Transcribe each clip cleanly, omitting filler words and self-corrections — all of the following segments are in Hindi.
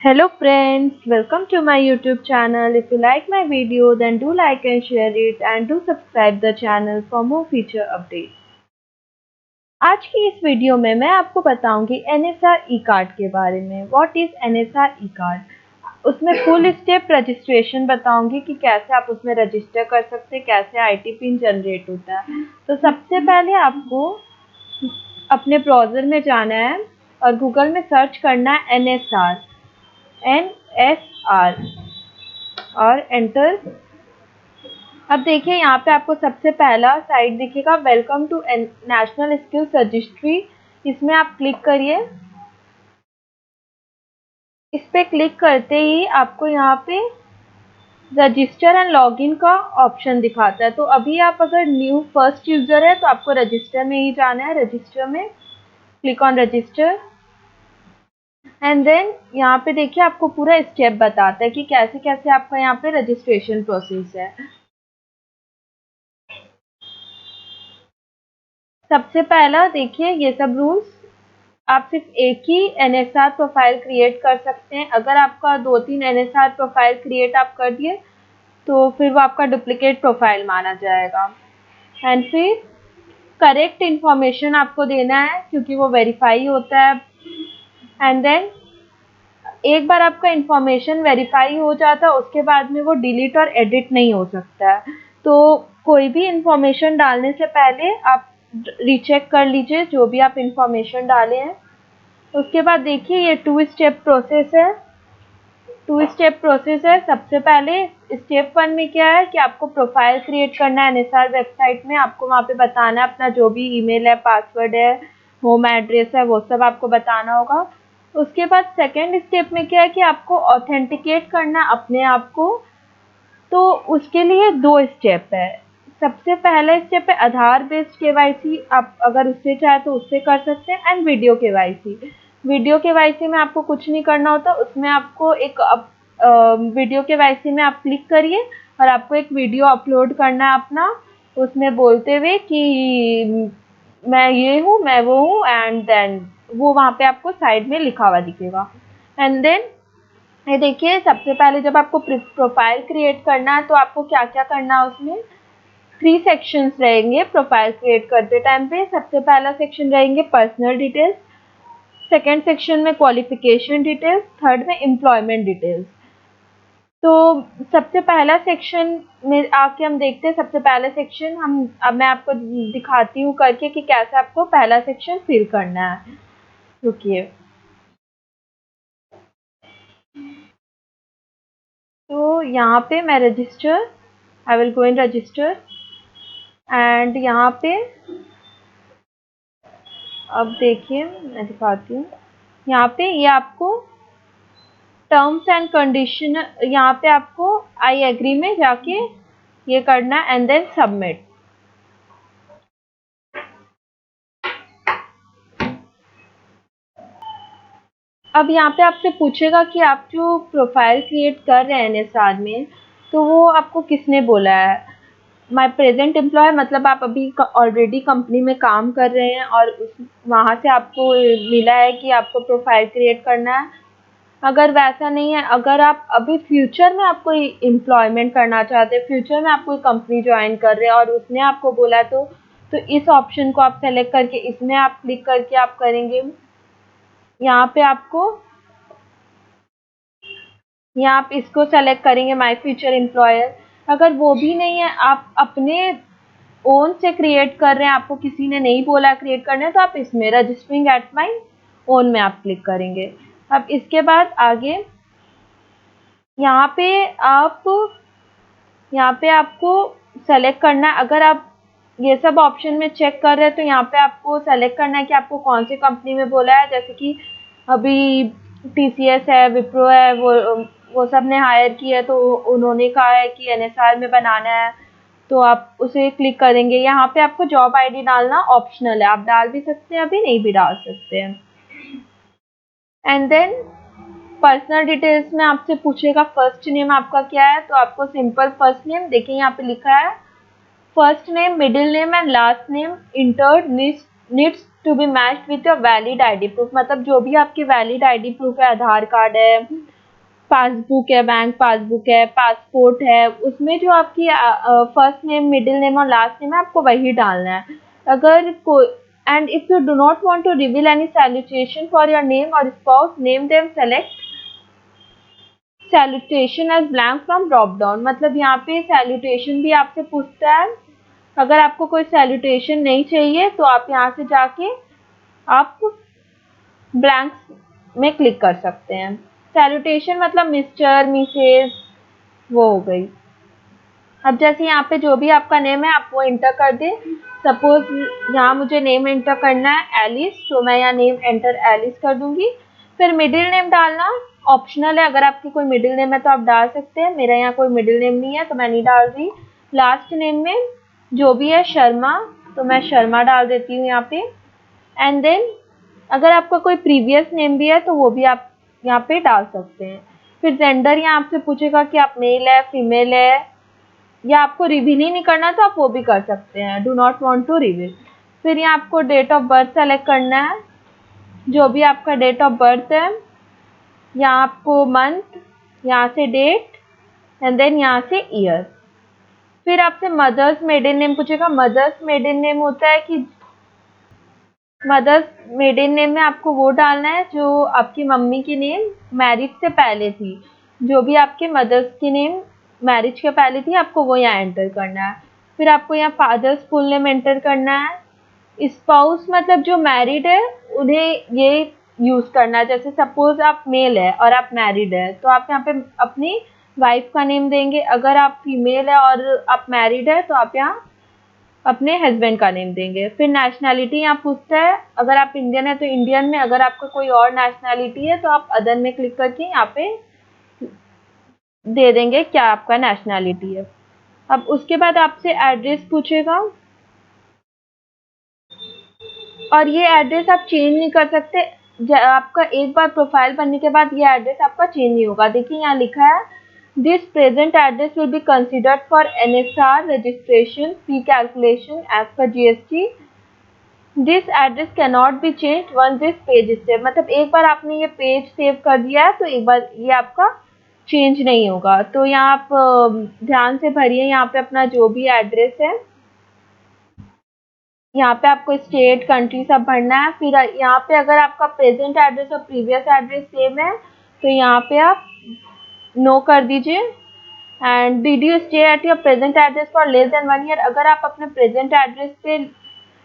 Hello friends, welcome to my YouTube channel. If you like my video then do like and share it and do subscribe the channel for more future updates. आज की इस वीडियो में मैं आपको बताऊंगी एनएसआर ई कार्ड के बारे में। What is NSR E card? उसमें फुल स्टेप रजिस्ट्रेशन बताऊंगी कि कैसे आप उसमें रजिस्टर कर सकते हैं, कैसे आईटी पिन जनरेट होता है। तो सबसे पहले आपको अपने ब्राउज़र में जाना है और गूगल में सर्च करना है NSR और एंटर। अब देखिए यहाँ पे आपको सबसे पहला साइट दिखेगा, welcome to National Skills Registry. इसमें आप क्लिक करिए। इस पे क्लिक करते ही आपको यहाँ पे रजिस्टर एंड लॉगिन का ऑप्शन दिखाता है। तो अभी आप अगर न्यू फर्स्ट यूजर है तो आपको रजिस्टर में ही जाना है। रजिस्टर में click on register and then यहाँ पे देखिए आपको पूरा स्टेप बताता है कि कैसे कैसे आपका यहाँ पे रजिस्ट्रेशन प्रोसेस है। सबसे पहला देखिए ये सब रूल्स, आप सिर्फ एक ही एनएसआर प्रोफाइल क्रिएट कर सकते हैं। अगर आपका 2-3 एनएसआर प्रोफाइल क्रिएट आप कर दिए तो फिर वो आपका डुप्लीकेट प्रोफाइल माना जाएगा। एंड फिर करेक्ट इन्फॉर्मेशन आपको देना है क्योंकि वो वेरीफाई होता है। एंड देन एक बार आपका इन्फॉर्मेशन वेरीफाई हो जाता है उसके बाद में वो डिलीट और एडिट नहीं हो सकता है। तो कोई भी इन्फॉर्मेशन डालने से पहले आप रीचेक कर लीजिए जो भी आप इन्फॉर्मेशन डाले हैं। उसके बाद देखिए ये 2 स्टेप प्रोसेस है। 2 स्टेप प्रोसेस है। सबसे पहले स्टेप 1 में क्या है कि आपको प्रोफाइल क्रिएट करना है एनएसआर वेबसाइट में। आपको वहाँ पे बताना है अपना जो भी ईमेल है, पासवर्ड है, होम एड्रेस है, वो सब आपको बताना होगा। उसके बाद सेकेंड स्टेप में क्या है कि आपको ऑथेंटिकेट करना है अपने आप को। तो उसके लिए 2 स्टेप है। सबसे पहला स्टेप है आधार बेस्ड केवाईसी। आप अगर उससे चाहे तो उससे कर सकते हैं। And video KYC. Video KYC में आपको कुछ नहीं करना होता। उसमें आपको एक वीडियो केवाईसी में आप क्लिक करिए और आपको एक वीडियो अपलोड करना है अपना, उसमें बोलते हुए कि मैं ये हूँ, मैं वो हूँ एंड देन वो वहाँ पे आपको साइड में लिखा हुआ दिखेगा। एंड देन ये देखिए सबसे पहले जब आपको प्रोफाइल क्रिएट करना है तो आपको क्या क्या करना है। उसमें 3 सेक्शंस रहेंगे प्रोफाइल क्रिएट करते टाइम पे। सबसे पहला सेक्शन रहेंगे पर्सनल डिटेल्स, सेकेंड सेक्शन में क्वालिफिकेशन डिटेल्स, थर्ड में एम्प्लॉयमेंट डिटेल्स। तो सबसे पहला सेक्शन में आके हम देखते हैं। सबसे पहला सेक्शन अब मैं आपको दिखाती हूँ करके कि कैसे आपको पहला सेक्शन फिल करना है। रुकिए। तो यहाँ पे मैं register, I will go in register and यहाँ पे अब देखिए मैं दिखाती हूँ। यहाँ पे ये आपको टर्म्स एंड कंडीशन, यहाँ पे आपको आई एग्री में जाके ये करना एंड देन सबमिट। अब यहाँ पे आपसे पूछेगा कि आप जो प्रोफाइल क्रिएट कर रहे हैं एनएसआर में तो वो आपको किसने बोला है। माय प्रेजेंट एम्प्लॉय मतलब आप अभी ऑलरेडी कंपनी में काम कर रहे हैं और वहाँ से आपको मिला है कि आपको प्रोफाइल क्रिएट करना है। अगर वैसा नहीं है, अगर आप अभी फ्यूचर में आप कोई एम्प्लॉयमेंट करना चाहते हैं, फ्यूचर में आप कोई कंपनी ज्वाइन कर रहे हैं और उसने आपको बोला तो इस ऑप्शन को आप सेलेक्ट करके इसमें आप क्लिक करके आप करेंगे। यहाँ पे आपको यहाँ आप इसको सेलेक्ट करेंगे माय फ्यूचर एम्प्लॉयर। अगर वो भी नहीं है, आप अपने ओन से क्रिएट कर रहे हैं, आपको किसी ने नहीं बोला क्रिएट करना है, तो आप इसमें रजिस्टरिंग एट माय ओन में आप क्लिक करेंगे। अब इसके बाद आगे यहाँ पे आप यहाँ पे आपको सेलेक्ट करना है। अगर आप ये सब ऑप्शन में चेक कर रहे हैं तो यहाँ पे आपको सेलेक्ट करना है कि आपको कौन सी कंपनी में बोला है। जैसे कि अभी टीसीएस है, विप्रो है, वो सब ने हायर किया है तो उन्होंने कहा है कि एनएसआर में बनाना है तो आप उसे क्लिक करेंगे। यहाँ पे आपको जॉब आईडी डालना ऑप्शनल है, आप डाल भी सकते हैं, अभी नहीं भी डाल सकते हैं। एंड देन पर्सनल डिटेल्स में आपसे पूछेगा फर्स्ट नेम आपका क्या है, तो आपको सिंपल फर्स्ट नेम, देखिए यहाँ पे लिखा है first name, middle name and last name entered needs to be matched with your valid ID proof, मतलब जो भी आपकी वैलिड आईडी प्रूफ है, आधार कार्ड है, पासबुक है, बैंक पासबुक है, पासपोर्ट है, उसमें जो आपकी फर्स्ट नेम, मिडिल नेम और लास्ट नेम है, आपको वही डालना है। अगर कोई and if you do not want to reveal any salutation for your name और spouse, name them select salutation as blank from drop down, मतलब यहाँ पे सैल्यूटेशन भी आपसे पूछता है। अगर आपको कोई सैल्यूटेशन नहीं चाहिए तो आप यहाँ से जाके आप ब्लैंक में क्लिक कर सकते हैं। सैल्यूटेशन मतलब मिस्टर, मिसेस, वो हो गई। अब जैसे यहाँ पे जो भी आपका नेम है आप वो इंटर कर दें। सपोज यहाँ मुझे नेम एंटर करना है एलिस, तो मैं यहाँ नेम एंटर एलिस कर दूंगी। फिर मिडिल नेम डालना ऑप्शनल है, अगर आपकी कोई मिडिल नेम है तो आप डाल सकते हैं, मेरा यहाँ कोई मिडिल नेम नहीं है तो मैं नहीं डाल रही। लास्ट नेम में जो भी है शर्मा, तो मैं शर्मा डाल देती हूँ यहाँ पे। एंड देन अगर आपका कोई प्रीवियस नेम भी है तो वो भी आप यहाँ पे डाल सकते हैं। फिर जेंडर यहाँ आपसे पूछेगा कि आप मेल है, फीमेल है, या आपको रिवील ही नहीं करना तो आप वो भी कर सकते हैं, do not want to reveal. फिर यहाँ आपको डेट ऑफ बर्थ सेलेक्ट करना है, जो भी आपका डेट ऑफ बर्थ है, यहाँ आपको मंथ, यहाँ से डेट एंड देन यहाँ से ईयर। फिर आपसे मदर्स मेडन नेम पूछेगा। मदर्स मेडन नेम होता है कि मदर्स मेडन नेम में आपको वो डालना है जो आपकी मम्मी की नेम मैरिज से पहले थी, जो भी आपके मदर्स की नेम मैरिज के पहले थी आपको वो यहाँ एंटर करना है। फिर आपको यहाँ फादर्स फुल नेम एंटर करना है। स्पाउस मतलब जो मैरिड है उन्हें ये यूज़ करना है, जैसे सपोज आप मेल है और आप मैरिड है तो आप यहाँ पे अपनी वाइफ का नेम देंगे। अगर आप फीमेल है और आप मैरिड है तो आप यहाँ अपने हस्बैंड का नेम देंगे। फिर नेशनैलिटी यहाँ पूछता है, अगर आप इंडियन है तो इंडियन में, अगर आपका कोई और नेशनैलिटी है तो आप अदर में क्लिक करके यहाँ पे दे देंगे क्या आपका नेशनैलिटी है। अब उसके बाद आपसे एड्रेस पूछेगा और ये एड्रेस आप चेंज नहीं कर सकते। आपका एक बार प्रोफाइल बनने के बाद ये एड्रेस आपका चेंज नहीं होगा। देखिए यहाँ लिखा है this present address will be considered for NSR registration fee calculation as per GST. This address can not be change on this page save, मतलब एक बार आपने ये पेज सेव कर दिया है तो एक बार ये आपका चेंज नहीं होगा। तो यहाँ आप ध्यान से भरिए यहाँ पे अपना जो भी एड्रेस है, यहाँ पे आपको स्टेट, कंट्री सब भरना है। फिर यहाँ पे अगर आपका प्रेजेंट एड्रेस और प्रीवियस एड्रेस सेम है तो यहाँ पे आप नो कर दीजिए। And did you stay at your present address for less than 1 year, अगर आप अपने प्रेजेंट एड्रेस पे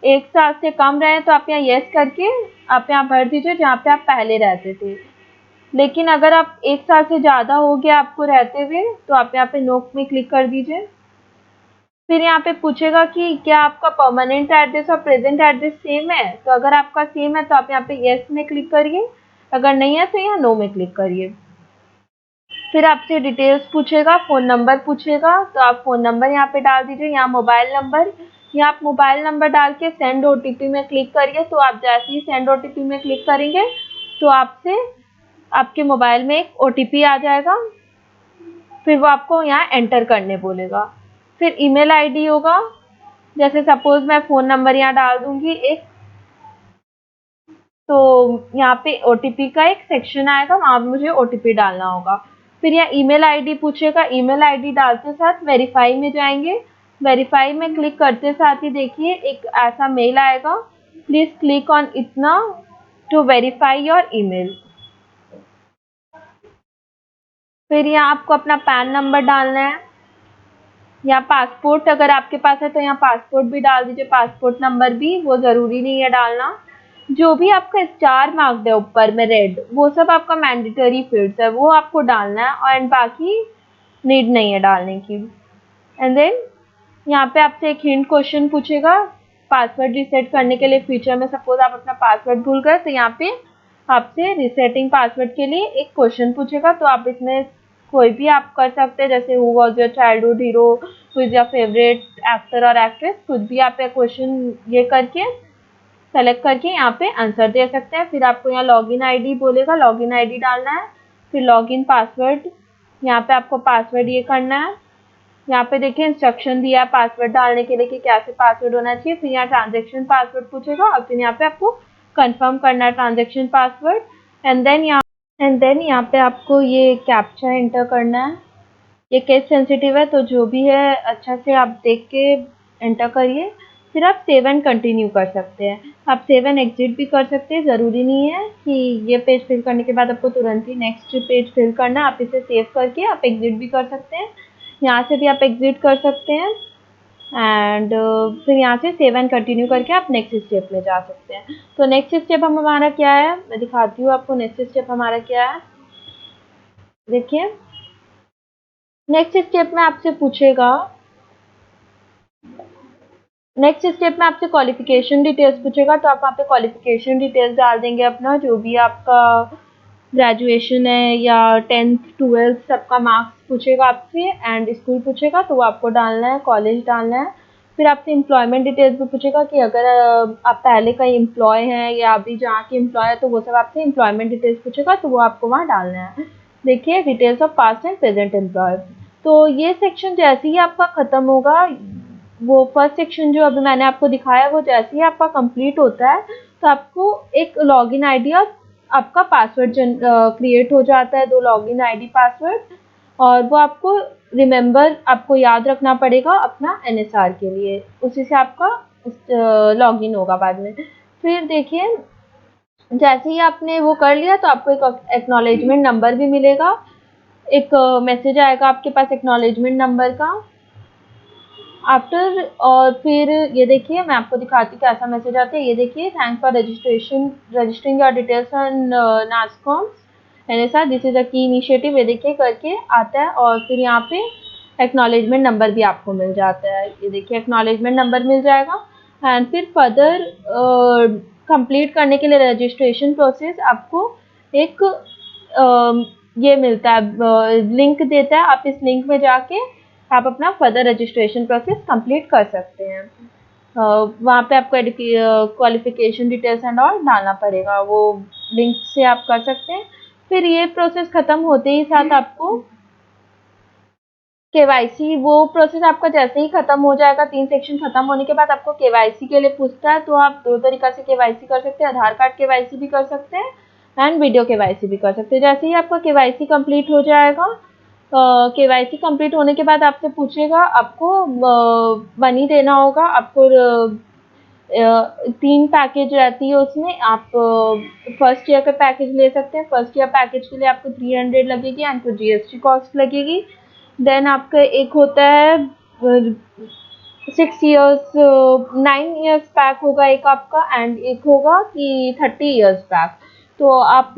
1 साल से कम रहे तो आप यहाँ येस करके आप यहाँ भर दीजिए जहाँ पे आप पहले रहते थे। लेकिन अगर आप 1 साल से ज़्यादा हो गया आपको रहते हुए तो आप यहाँ पे नो में क्लिक कर दीजिए। फिर यहाँ पे पूछेगा कि क्या आपका परमानेंट एड्रेस और प्रेजेंट एड्रेस सेम है, तो अगर आपका सेम है तो आप यहाँ पे यस में क्लिक करिए, अगर नहीं है तो यहाँ नो में क्लिक करिए। फिर आपसे डिटेल्स पूछेगा, फ़ोन नंबर पूछेगा तो आप फ़ोन नंबर यहाँ पे डाल दीजिए। यहाँ मोबाइल नंबर, यहाँ आप मोबाइल नंबर डाल के सेंड ओटीपी में क्लिक करिए। तो आप जैसे ही सेंड ओटीपी में क्लिक करेंगे तो आपसे आपके मोबाइल में एक ओटीपी आ जाएगा, फिर वो आपको यहाँ एंटर करने बोलेगा। फिर ईमेल आईडी होगा, जैसे सपोज मैं फ़ोन नंबर यहाँ डाल दूंगी एक, तो यहाँ पे ओटीपी का एक सेक्शन आएगा, वहाँ पे मुझे ओटीपी डालना होगा। फिर यहाँ ईमेल आईडी पूछेगा, ईमेल आईडी डालते साथ वेरीफाई में जाएंगे। वेरीफाई में क्लिक करते साथ ही देखिए एक ऐसा मेल आएगा, प्लीज़ क्लिक ऑन इतना टू वेरीफाई योर ईमेल। फिर यहाँ आपको अपना पैन नंबर डालना है, या पासपोर्ट अगर आपके पास है तो यहाँ पासपोर्ट भी डाल दीजिए, पासपोर्ट नंबर भी, वो ज़रूरी नहीं है डालना। जो भी आपका स्टार मार्क्ड है ऊपर में रेड, वो सब आपका मैंडेटरी फील्ड्स है, वो आपको डालना है, और बाकी नीड नहीं है डालने की। एंड देन यहाँ पे आपसे एक हिंट क्वेश्चन पूछेगा पासवर्ड रीसेट करने के लिए। फ्यूचर में सपोज आप अपना पासवर्ड भूल गए तो यहाँ पे आपसे रीसेटिंग पासवर्ड के लिए एक क्वेश्चन पूछेगा, तो आप इसमें कोई भी आप कर सकते हैं, जैसे who was your childhood hero, who is your favourite actor और एक्ट्रेस, कुछ भी आप क्वेश्चन ये करके सेलेक्ट करके यहाँ पे आंसर दे सकते हैं। फिर आपको यहाँ लॉगिन आईडी बोलेगा, लॉगिन आईडी डालना है। फिर लॉगिन पासवर्ड, यहाँ पे आपको पासवर्ड ये करना है। यहाँ पे देखिए इंस्ट्रक्शन दिया है पासवर्ड डालने के लिए कि कैसे पासवर्ड होना चाहिए। फिर यहाँ ट्रांजेक्शन पासवर्ड पूछेगा और फिर यहाँ पे आपको कंफर्म करना है ट्रांजेक्शन पासवर्ड। एंड देन यहाँ पे आपको ये कैप्चा एंटर करना है। ये केस सेंसिटिव है तो जो भी है अच्छा से आप देख के एंटर करिए। फिर आप सेव एंड कंटिन्यू कर सकते हैं। आप सेव एंड एग्जिट भी कर सकते हैं, ज़रूरी नहीं है कि ये पेज फिल करने के बाद आपको तुरंत ही नेक्स्ट पेज फिल करना है। आप इसे सेव करके आप एग्जिट भी कर सकते हैं, यहाँ से भी आप एग्जिट कर सकते हैं। एंड फिर यहाँ से सेव एंड कंटिन्यू करके आप नेक्स्ट स्टेप में जा सकते हैं। तो नेक्स्ट स्टेप हमारा क्या है, मैं दिखाती हूँ आपको नेक्स्ट स्टेप हमारा क्या है। देखिए नेक्स्ट स्टेप में आपसे पूछेगा, नेक्स्ट स्टेप में आपसे क्वालिफिकेशन डिटेल्स पूछेगा। तो आप वहाँ पे क्वालिफिकेशन डिटेल्स डाल देंगे अपना, जो भी आपका ग्रेजुएशन है या 10th 12th सबका मार्क्स पूछेगा आपसे, एंड स्कूल पूछेगा तो वो आपको डालना है, कॉलेज डालना है। फिर आपसे एम्प्लॉयमेंट डिटेल्स भी पूछेगा कि अगर आप पहले कहीं एम्प्लॉय हैं या अभी जहाँ के एम्प्लॉय है तो वो सब आपसे एम्प्लॉयमेंट डिटेल्स पूछेगा तो वो आपको वहाँ डालना है। देखिए details of past and present employ. तो ये सेक्शन जैसे ही आपका ख़त्म होगा, वो फर्स्ट सेक्शन जो अभी मैंने आपको दिखाया वो जैसे ही आपका कंप्लीट होता है तो आपको एक लॉगिन आईडी और आपका पासवर्ड क्रिएट हो जाता है, 2 लॉगिन आईडी पासवर्ड, और वो आपको रिमेंबर आपको याद रखना पड़ेगा अपना एनएसआर के लिए, उसी से आपका लॉगिन होगा बाद में। फिर देखिए जैसे ही आपने वो कर लिया तो आपको एक एक्नॉलेजमेंट नंबर भी मिलेगा, एक मैसेज आएगा आपके पास एक्नॉलेजमेंट नंबर का आफ्टर। और फिर ये देखिए मैं आपको दिखाती हूँ कैसा मैसेज आता है। ये देखिए thanks for registering your details on NASSCOM's NSR, this is a key initiative, ये देखिए करके आता है। और फिर यहाँ पे एक्नॉलेजमेंट नंबर भी आपको मिल जाता है, ये देखिए एक्नॉलेजमेंट नंबर मिल जाएगा। एंड फिर फर्दर कंप्लीट करने के लिए रजिस्ट्रेशन प्रोसेस आपको एक ये मिलता है, लिंक देता है। आप इस लिंक में जाके आप अपना फर्दर रजिस्ट्रेशन प्रोसेस कंप्लीट कर सकते हैं। वहाँ पे आपको क्वालिफिकेशन डिटेल्स एंड ऑल डालना पड़ेगा, वो लिंक से आप कर सकते हैं। फिर ये प्रोसेस ख़त्म होते ही साथ आपको केवाईसी, वो प्रोसेस आपका जैसे ही खत्म हो जाएगा, 3 सेक्शन खत्म होने के बाद आपको केवाईसी के लिए पूछता है। तो आप 2 तरीका से केवाईसी कर सकते हैं, आधार कार्ड केवाईसी भी कर सकते हैं एंड वीडियो केवाईसी भी कर सकते हैं। जैसे ही आपका केवाईसी कंप्लीट हो जाएगा, केवाईसी कंप्लीट होने के बाद आपसे पूछेगा, आपको मनी देना होगा। आपको 3 पैकेज रहती है उसमें, आप फर्स्ट ईयर का पैकेज ले सकते हैं। फर्स्ट ईयर पैकेज के लिए आपको 300 लगेगी एंड फिर जीएसटी कॉस्ट लगेगी। देन आपका एक होता है 9 ईयर्स पैक होगा एक आपका, एंड एक होगा कि 30 ईयर्स पैक। तो आप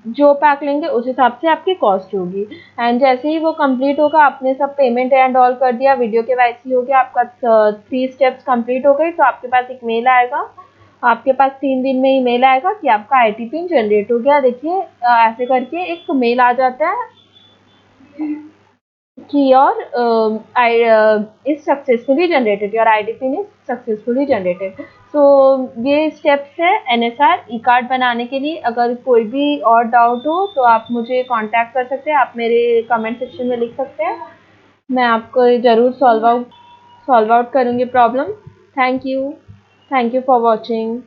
जो पैक लेंगे उस हिसाब से आपकी कॉस्ट होगी। एंड जैसे ही वो कंप्लीट होगा, आपने सब पेमेंट एंड ऑल कर दिया, वीडियो केवाईसी हो गया, आपका 3 स्टेप्स कंप्लीट हो गई, तो आपके पास एक मेल आएगा। आपके पास 3 दिन में ही मेल आएगा कि आपका आईटी पिन जनरेट हो गया। देखिए ऐसे करके एक मेल आ जाता है कि your is successfully generated, your ID pin is successfully generated. So ये स्टेप्स है एनएसआर ई कार्ड बनाने के लिए। अगर कोई भी और डाउट हो तो आप मुझे कांटेक्ट कर सकते हैं, आप मेरे कमेंट सेक्शन में लिख सकते हैं, मैं आपको ज़रूर सॉल्व आउट करूँगी problem. Thank you for watching.